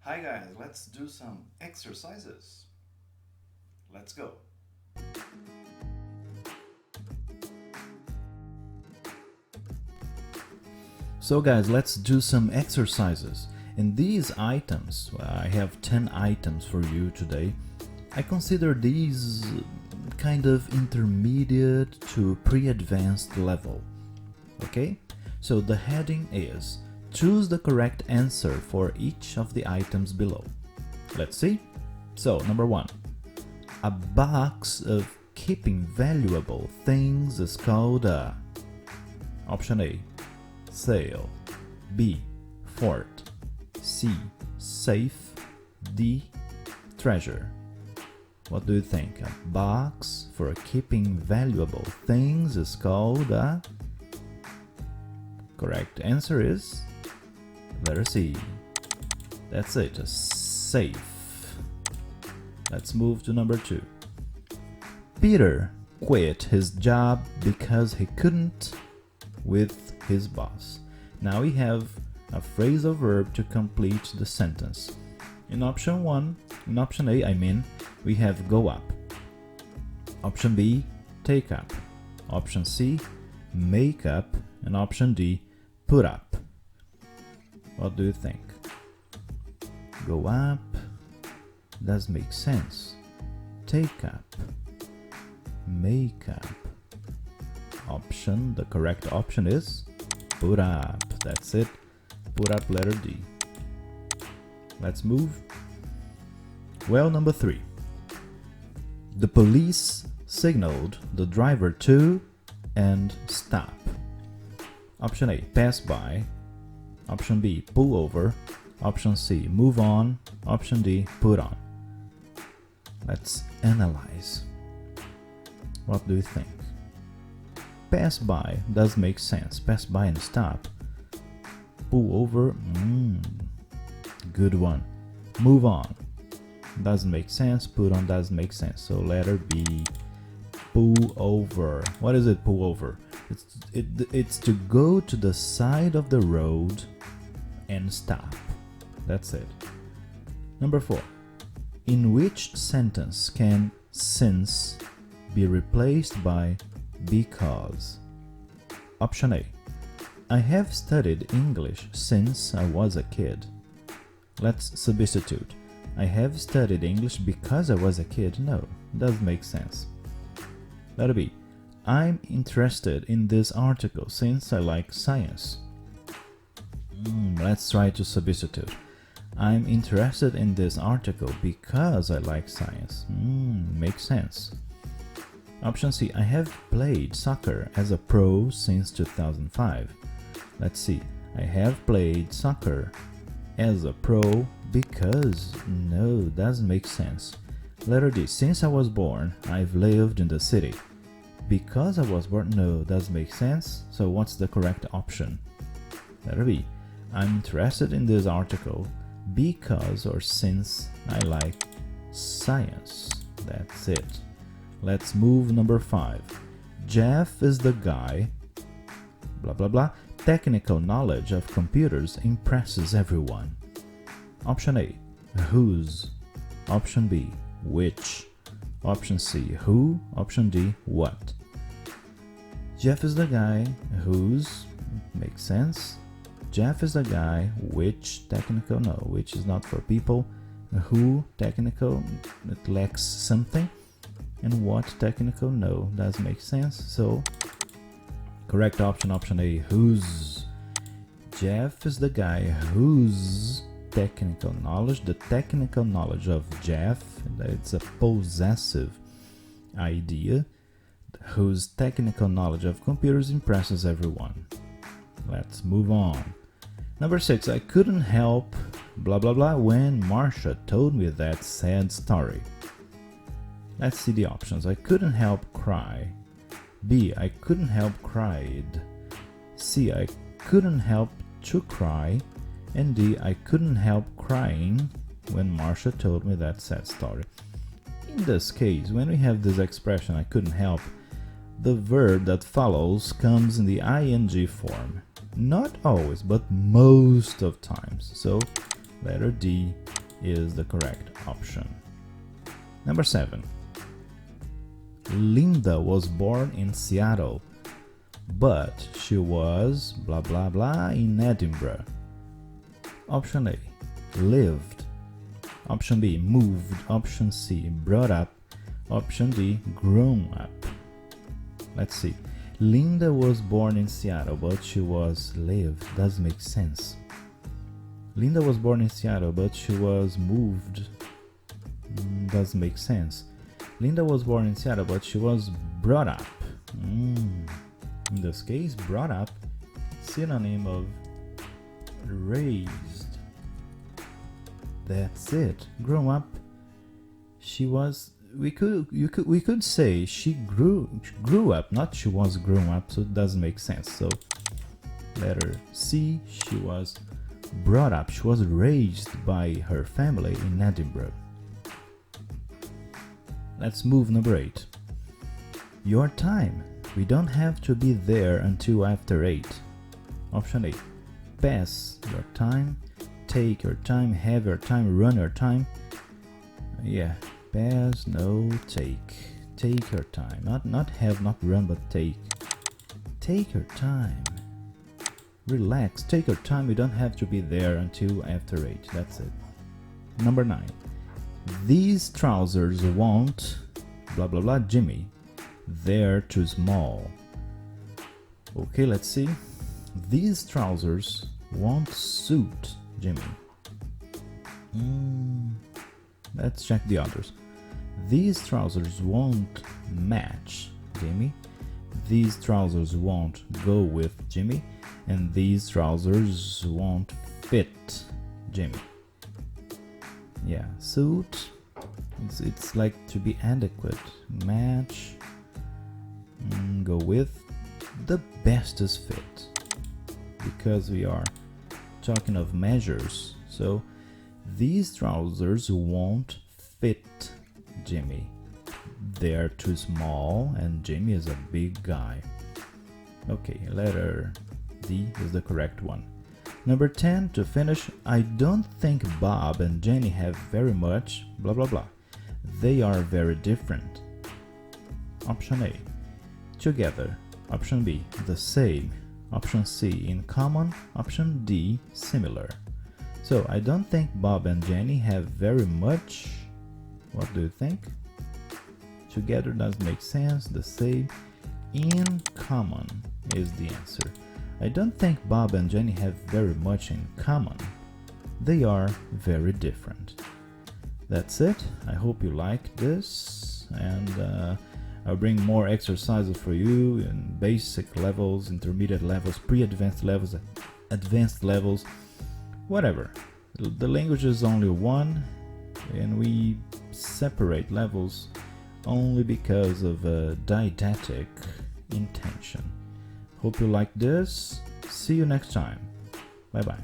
Hi guys, let's do some exercises. Let's go. So guys, let's do some exercises. In these items, I have 10 items for you today. I consider these kind of intermediate to pre-advanced level. Okay? So the heading is choose the correct answer for each of the items below. Let's see. So, number 1. A box of keeping valuable things is called a... Option A, sale. B, fort. C, safe. D, treasure. What do you think? A box for keeping valuable things is called a... Correct answer is letter C. That's it, a safe. Let's move to number 2. Peter quit his job because he couldn't with his boss. Now we have a phrasal verb to complete the sentence. In option A, we have go up. Option B, take up. Option C, make up. And option D, put up. What do you think? Go up does make sense. Take up, make up. The correct option is put up. That's it. Put up, letter D. Let's move. Well, number 3. The police signaled the driver to and stop. Option A, pass by. Option B, pull over. Option C, move on. Option D, put on. Let's analyze. What do you think? Pass by does make sense. Pass by and stop. Pull over, good one. Move on doesn't make sense. Put on does make sense. So letter B, pull over. What is it, pull over? It's to go to the side of the road and stop. That's it. Number 4. In which sentence can since be replaced by because? Option A. I have studied English since I was a kid. Let's substitute. I have studied English because I was a kid. No, does make sense. Letter B. I'm interested in this article since I like science. Let's try to substitute. I'm interested in this article because I like science. Makes sense. Option C. I have played soccer as a pro since 2005. Let's see. I have played soccer as a pro because... No, doesn't make sense. Letter D. Since I was born, I've lived in the city. Because I was born... No, doesn't make sense. So what's the correct option? Letter B. I'm interested in this article because or since I like science. That's it. Let's move number 5. Jeff is the guy... blah blah blah. Technical knowledge of computers impresses everyone. Option A, whose. Option B, which. Option C, who. Option D, what. Jeff is the guy whose makes sense. Jeff is the guy which technical, no, which is not for people. Who technical, it lacks something. And what technical, no, does make sense. So correct option, option A, whose. Jeff is the guy whose technical knowledge, the technical knowledge of Jeff, it's a possessive idea, whose technical knowledge of computers impresses everyone. Let's move on. Number 6, I couldn't help blah blah blah when Marsha told me that sad story. Let's see the options. I couldn't help cry. B, I couldn't help cried. C, I couldn't help to cry. And D, I couldn't help crying when Marsha told me that sad story. In this case, when we have this expression, I couldn't help, the verb that follows comes in the ing form. Not always, but most of times. So, letter D, is the correct option. Number 7. Linda was born in Seattle, but she was blah blah blah in Edinburgh. Option A, lived. Option B, moved. Option C, brought up. Option D, grown up. Let's see. Linda was born in Seattle, but she was lived. Doesn't make sense. Linda was born in Seattle, but she was moved. Doesn't make sense. Linda was born in Seattle, but she was brought up. In this case, brought up, synonym of raised. That's it. Grown up. She was. We could say she grew up, not she was grown up. So it doesn't make sense. So letter C. She was brought up. She was raised by her family in Edinburgh. Let's move number 8. Your time. We don't have to be there until after 8. Option A. Pass your time. Take your time. Have your time. Run your time. Yeah. Pass, no, take. Take your time. Not have, not run, but take. Take your time. Relax. Take your time. You don't have to be there until after 8. That's it. Number 9. These trousers won't blah blah blah Jimmy. They're too small. Okay, let's see. These trousers won't suit Jimmy. Let's check the others. These trousers won't match Jimmy. These trousers won't go with Jimmy. And these trousers won't fit Jimmy. Yeah, suit. It's like to be adequate. Match. Go with. The bestest fit. Because we are talking of measures. So these trousers won't fit Jimmy. They're too small and Jimmy is a big guy. Okay, letter D is the correct one. Number 10, to finish, I don't think Bob and Jenny have very much blah blah blah. They are very different. Option A, together. Option B, the same. Option C, in common. Option D, similar. So I don't think Bob and Jenny have very much. What do you think? Together doesn't make sense. The same. In common is the answer. I don't think Bob and Jenny have very much in common. They are very different. That's it. I hope you like this, and I'll bring more exercises for you in basic levels, intermediate levels, pre-advanced levels, advanced levels, whatever. The language is only one, and we separate levels only because of a didactic intention. Hope you like this. See you next time. Bye bye.